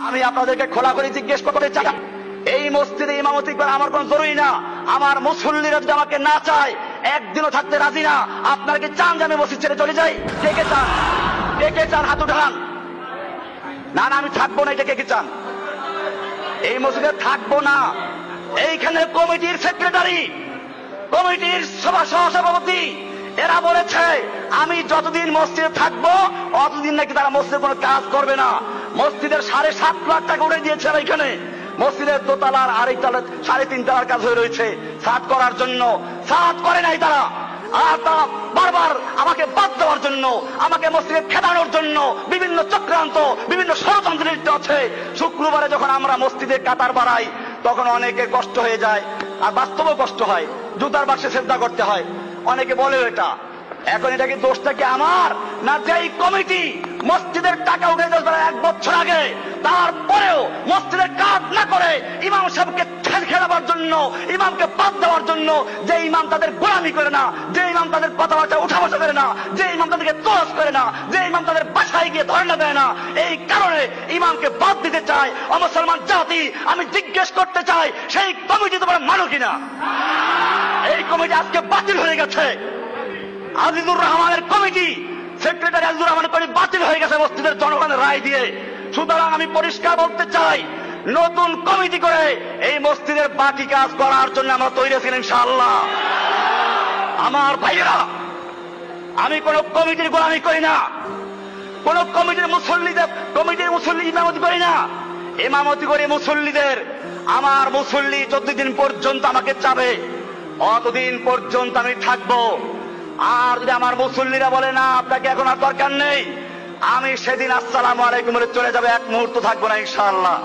আমি আপনাদেরকে খোলা করে জিজ্ঞেস করতে চাই, এই মসজিদে ইমামতি করা আমার কোন জরুরি না। আমার মুসল্লিরা যদি আমাকে না চায়, একদিনও থাকতে রাজি না। আপনারা কি চান যে আমি মসজিদ ছেড়ে চলে যাই? কে কে চান? কে কে চান হাত উঠান। না না, আমি থাকবো না, এটা কে কে চান? এই মসজিদে থাকবো না। এইখানে কমিটির সেক্রেটারি, কমিটির সভাপতি এরা বলেছে আমি যতদিন মসজিদে থাকবো অতদিন নাকি তারা মসজিদে কোনো কাজ করবে না। মসজিদের 7.5 লাখ টাকা উঠে দিয়েছে এখানে। মসজিদের দোতলার আড়াই তলা 3.5 তলার কাজ হয়ে রয়েছে ছাদ করার জন্য, ছাদ করে নাই তারা। আর তারা বারবার আমাকে বাদ দেওয়ার জন্য, আমাকে মসজিদে খেদানোর জন্য বিভিন্ন চক্রান্ত, বিভিন্ন ষড়যন্ত্র লিপ্ত আছে। শুক্রবারে যখন আমরা মসজিদে কাতার বাড়াই তখন অনেকের কষ্ট হয়ে যায়, আর বাস্তবেও কষ্ট হয়, জুতার বাক্সে সেজদা করতে হয়। অনেকে বলে এটা। এখন এটা কি দোষটা কি আমার না যেই কমিটি মসজিদের টাকা উঠে দেওয়ার 1 বছর আগে, তারপরেও মসজিদের কাজ না করে ইমাম সাহেবকে খেলাবার জন্য, ইমামকে বাদ দেওয়ার জন্য, যে ইমাম তাদের গোলামি করে না, যে ইমাম তাদের কথাবার্তা উঠা বসা করে না, যে ইমাম তাদেরকে তোয়াজ করে না, যে ইমাম তাদের বাসায় গিয়ে ধর্ণা দেয় না, এই কারণে ইমামকে বাদ দিতে চায় অমুসলমান জাতি। আমি জিজ্ঞেস করতে চাই, সেই কমিটি তোমরা মানো কিনা? এই কমিটি আজকে বাতিল হয়ে গেছে। আজিজুর রহমানের কমিটি, সেক্রেটারি আজিজুর রহমানের কমিটি বাতিল হয়ে গেছে মসজিদের জনগণের রায় দিয়ে। সুতরাং আমি পরিষ্কার বলতে চাই, নতুন কমিটি করে এই মসজিদের বাকি কাজ করার জন্য আমরা তৈরি আছি ইনশাআল্লাহ। আমার ভাইয়েরা, আমি কোন কমিটির গোলামি করি না, কোন কমিটির মুসল্লি ইমামতি করি না। ইমামতি করি মুসল্লিদের। আমার মুসল্লি যতদিন পর্যন্ত আমাকে চাবে অতদিন পর্যন্ত আমি থাকবো। আর যদি আমার মুসল্লিরা বলে না আপনাকে এখন আর দরকার নেই, আমি সেদিন আসসালামু আলাইকুম বলে চলে যাবে, 1 মুহূর্ত থাকবো না ইনশাআল্লাহ।